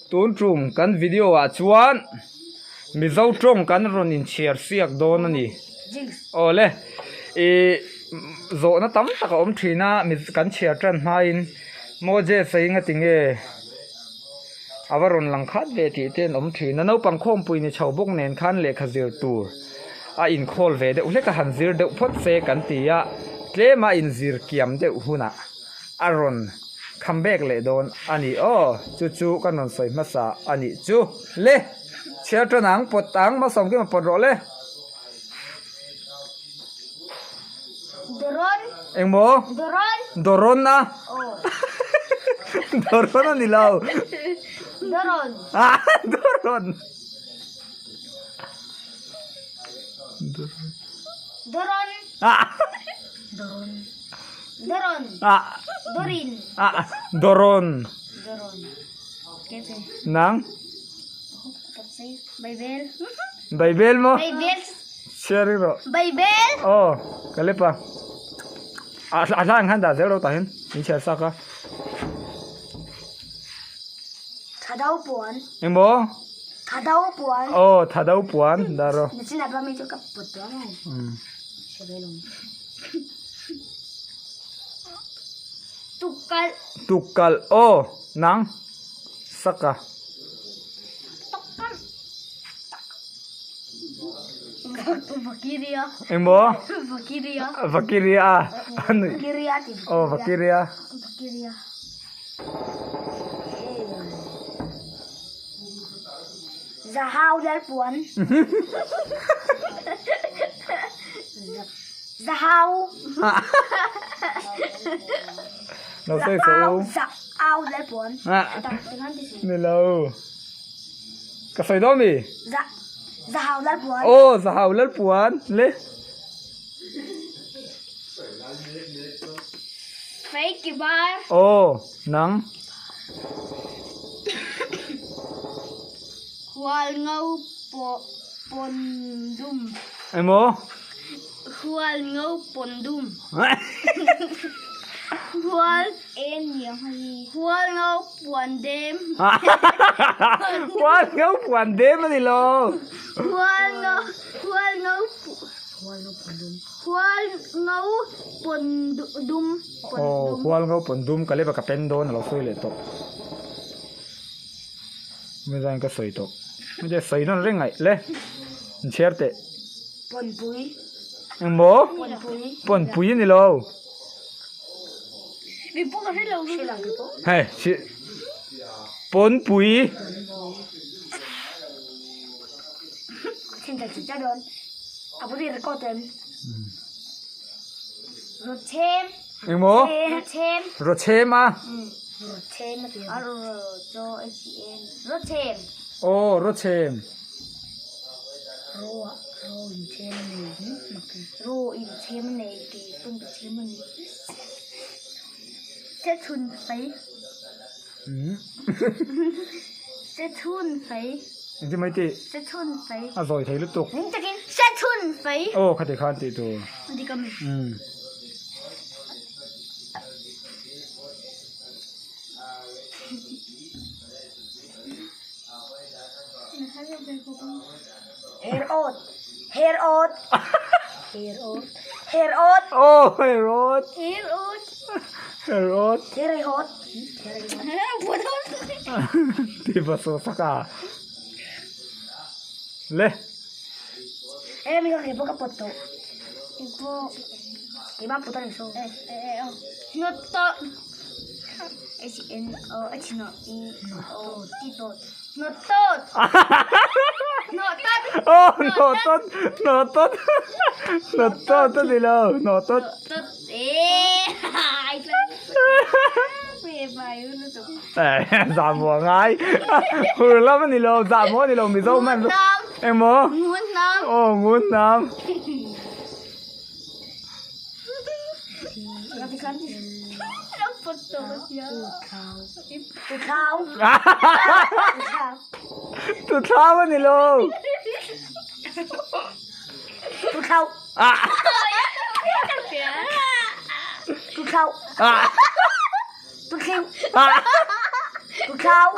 tun trum kan video a chuan mi zo tong kan ron in chiar siak don ani ole e zo na tam taka om thina mi kan chiar tran hmain moje seinga tinge avaron langkhat ve ti ten om thina no pangkhom puini chhobok nen khan le khazir tur a in khol ve de ule ka hanzir de phot se kan tia tlema in zir kiam de huna aron comeback le don ani o chu chu kanon soi masa ani chu le chiar nang potang ma som ki ma pot ro le Doron. engmo Doron. doron na Oh. doron ani law Doron. doron Doron. ah Doron. Doron. ah Dorin. doron Doron. Kete. nang Tapsay. Baybel. baibel mo Baybel. share ro Baybel. oh kalepa ala ang handa zero tahin ni share saka Thadaw puan. engmo Thadaw puan. oh thadau puan daro Nasin apa mi cukup putu mo. Sebelum. Tukal. tukal oh nang saka Tukal. Vakiria. engmo Vakiria. vakiria ano Vakiria. oh vakiria Vakiria. Zahaw dal puan. Zahaw. no say so Zahaw dal puan. Dengan di sini. nilo kasay do mi Zahaw dal puan. oh sahaw lal puan le Fake kibar. oh nang Hual ngau pondum. engmo Hual ngau pondum. Hual en yang hai. Hual ngau pondem. What ngau puan de ma ni lo Hual ngau Hual ngau pondum. oh hual ngau pondum kale ba kapen don lo soi le to me dan ka soi to me je soi non rengai le cherte Ponpui. engmo Ponpui. pon pui ni lo Ibu kasi lang. Silang gitu. hai si pon pui Cinta cinta don. Apa di rekoden? Rotem. engmo Rotem. ro chema Rotem itu. Aro jo HN. Rotem. oh ro chem Ro in tem nih. Ro in tem nih di pun tem nih. Sẽ thun phấy. Sẽ thun phấy. ji mai ti Sẽ thun phấy. a zoi thei lu tuk Những cái sẽ thun phấy. oh khate khan ti tu Đi cầm. Hair out. Hair out. Hair out. Hair out. oh hey rot Hair out. hey rot Hair out. Buat apa? ti ba so saka le Amigo, que poca foto. Tipo, iba a putar eso. No to. H no I O Tito. No tot. No tot. oh no tot no tot no tot ni lo no tot Tot. Ay, phải nó tục. giả mùa ngay hừ lắm ni lo giả mùa ni lo mi dâu man em mơ Muốn năm. oh muốn nam Nó foto ya. Tukau. tu thao ni lo Tukau. Tukau. Tukau. Tukau.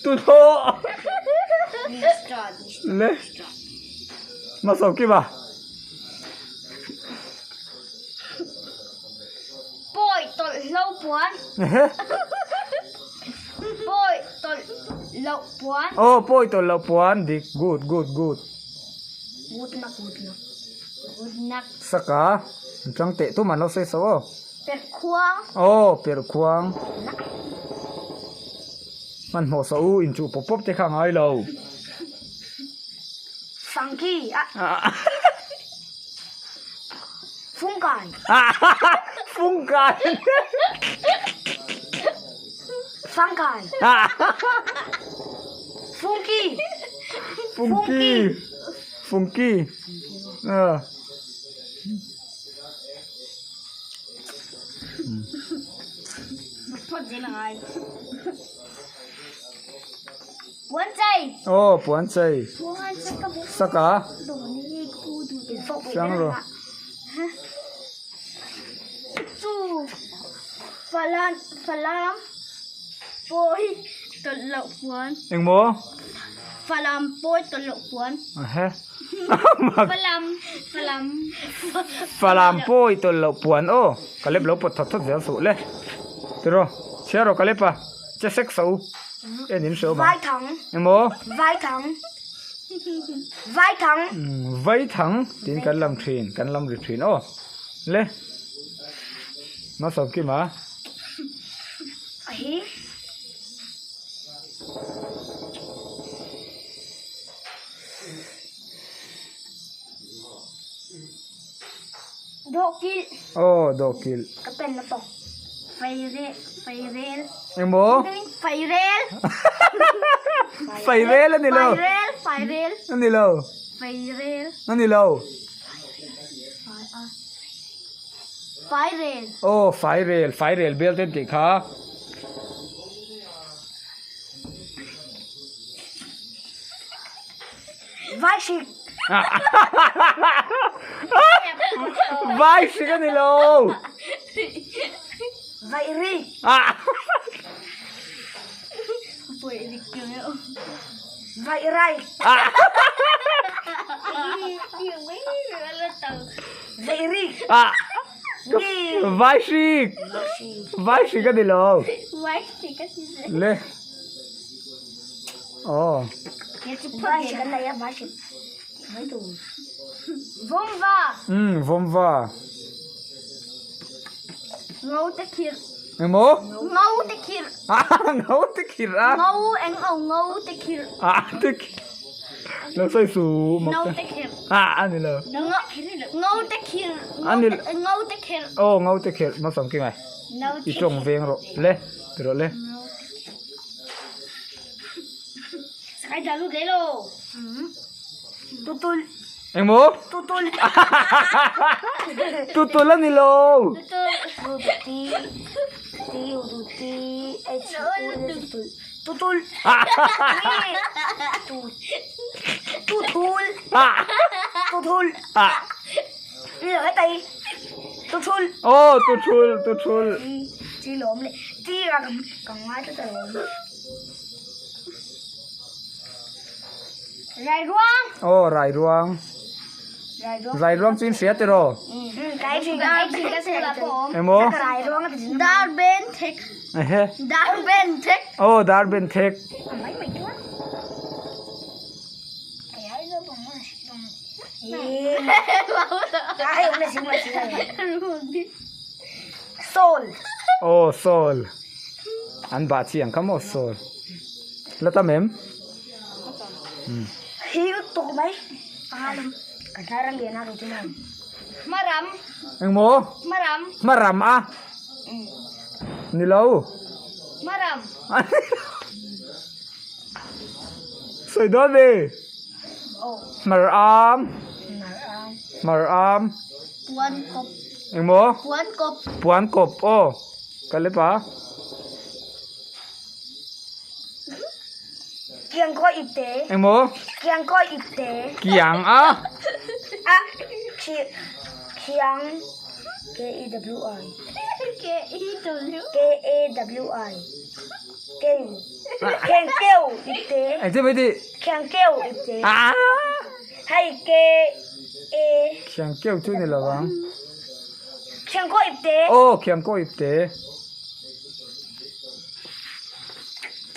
ตุโต Nistra. เลยมาสอบกี่บ่า Boy, to lâu buồn. เฮ้ Boy, to lâu buồn. โอ้ป่วยตัวเราปวนดิ good good good Good nak, good nak. Good nak. สกาจังเตะตัวมันเราใส่ซอ Pet kuang. โอ้เปียกควางมันหัวสูอินจูปบๆที่ข้างไอ้เรา Funky. Ah, ฟุ้งกัน ฟุ้งกัน ฟังกันฟุงกี้ ฟุ้งกี้ฟุ้งกี้เออ พูดยังไงวันใจ โอ้ปวนใจ วันใจกับ สกา โดนนี่กูดูเป็นฟอกไป จังเหรอ จู่ฝรั่งโปยตลกหวน เอ็งโม ฝรั่งโปยตลกหวน เฮ้ ฝรั่ง ฝรั่งป่วยตัวเราปวนโอ้ก็เล็บเราปวดทัดทัดเสียสูเลยตัวเราเชื่อเราก็เล็บปะจะเซ็กสูเอ็นนิมเสือ ไว มา ถัง เอ็งโม ไวถังไวถัง ไว้ถังตีนกันลำทรีนกันลำรีทรีนโอ้เลยมาสอบกี่มา ไอ้ดอกกิล โอ้ดอกกิล ก็เป็นนะตกไฟเรล เอ็งโม ไฟเรล ไฟเรลแล้วนี่เรา ไฟเรล นั่นนี่เรา ไฟเรล นั่นนี่เรา ไฟเรล โอ้ไฟเรลเบลเต็นติขา ไฟชิก ไวสิกันนี่เรา ไฟรี อ่ะ ป่วยดิเกี่ยวไฟไรยังไม่เหลือแล้วตัวไฟรี อ่ะ นี่ ไวสิไวสิกันนี่เรา ไฟชิกก็สิ เลยโอ้ ไฟชิกกันไหนอะไฟชิกไม่ถูกวงว่า ผมว่า เงาตะคิร เอ็งโม เงาตะคิร เงาตะคิดอ่ะ เงาเอ็งเอาเงาตะคิร ตะคิดเราใส่สูม เงาตะคิร อันนี้เลย เงาเงาตะคิร อันนี้ เงาตะคิร โอ้เงาตะคิดมาสองกี่ไง เงา อีจงเวงโรเลยตัวเลย ใครจะรู้ได้หรอตุล เอ็งโม ตุล ตัวแล้วนี่โล ดูตีดูตีไอ้ชิตุลตุลตุทุลตุทุลนี่เหรอไอ้ตีตุทุล โอ้ตัวชุล ตีหลอมเลยตีกับไม้ตัวหลอมไรร่วง โอ้ไรรวง ไรรวงจีนเสียติโร ไก่ชิงก็เสร็จแล้วผม เอ็งโม ไรร่วงดาร์เบนเทค เฮ้ ดาร์เบนเทค โอ้ดาร์เบนเทค ไม่ด้วยไอ้ไอ้เรื่องผมมันต้องไอ้ผมเลยสิมาสิโซล โอ้โซลอันบาดเสียงคำว่าโซลแล้วตาเมม ฮิวตกไหมอาลมกันทารังเดียนารู้จักมั้ยมารำ เอ็งโม มาร มารำอ่ะนี่เรา ำมาร สวยด้วยดิ ำโอ้ มารอาม มาร มารอาม ำปวนกบ เอ็งโม ปวนกบ ปวนกบโอ้กันเลยปะ เกียงก้อยอิบเต๋ เอ็งโม เกียงก้อยอิบเต๋ เกียงอ่ะ อะเคียง K E W I K E W I K แข่งเกี้ยวอีเต ไอ้เจ้าไม่ดี แข่งเกี้ยวอีเต ให้เกเอ เขียงเกี้ยวจุนี่ละวัง แข่งก็อีเต โอ้เขียงก็อีเต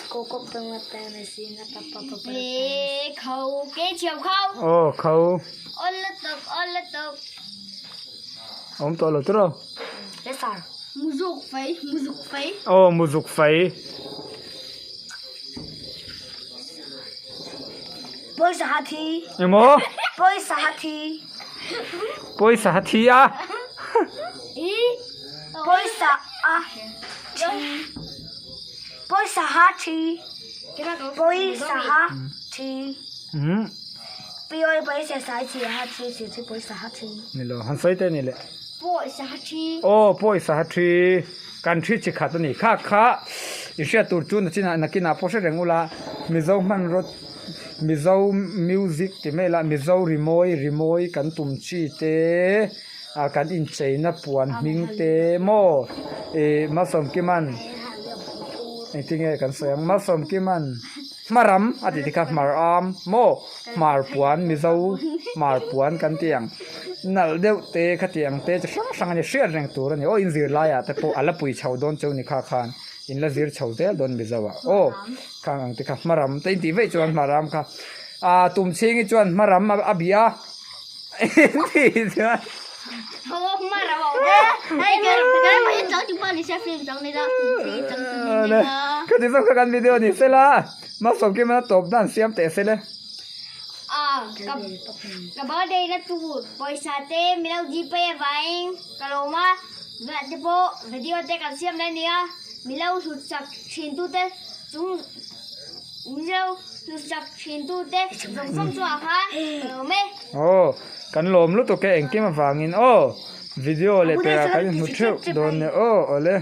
โกโก้เป็นมาแต่ในซีนะป๊าป๊าป๊า เอ๊ะเขาเก๋เฉียวเขา โอ้เขา ออนละตกออนละตก ผมตัวเราตัว เลสา มุซุกไฟมุซุกไฟ โอ้มุจุกไฟ บอยสหที ยังโม บอยสหที ปอยสาธีอ่ะ อี บอยสหทีบอยสหที cái đó có บอยสหที อืม ปีอ้อยบอยเสียสายทีหาทีเสียที่บอยสหที นี่แหละหันใส่เต้นี่แหละ bộ xã chi โอ้ปอยสาธีการที่จะขาดตัวนี้ค่าอีเสียตัวจุนที่น่ะนักกินอ่ะพอเสร็จงูละมีเจ้ามันรถมีเจ้ามิวสิกที่ไม่ละมีเจ้ารีโมยกันตุ่มชีเตกันอินเจนับปวนมิงเตโมมาสมกิมันไอ้ที่ไงกันเสียงมาสมกิมันมารำอดีตครับมารำโมมาปวนมีเจ้ามาปวนกันเตียงนั่นเดียวเตะขเตียงเตะจะสังเนี่ยเสียแรงตัวนี่โอ้อินซีร์ไล่อะแต่พอallaปุยชาวโดนเจ้านี่ข้าขานอินละซีร์ชาวเตะโดนบิจาวะโอ้ข้างที่ครับมารำแต่อินที่เวจวนมารำค่ะตุ่มเชิงจวนมารำมาอบิยาที่จวน không mà là bảo đây cái mà cháu chúng ta đi xem phim trong này đó trong เลยก็ที่ส่งกันวิดีโอนี่เสร็จละมาส่งกี่มาตบด้านเสียมเตะเสร็จเลย cả bữa đây nó tụ bồi xã tê mình đâu gì bây vậy cả lô mà vậy thì bộ video tê cả xem đây nè mình đâu sụt sạc trên tu tê chúng mình đâu sụt sạc trên tu tê giống xong xóa hả cả lô mê โอ้กันลมรู้ตัวแกเองกี่มาฟังอินโอ้วิดีโอเลยไปกันมุดเชี่ยวโดนเนี่ยโอ้เลย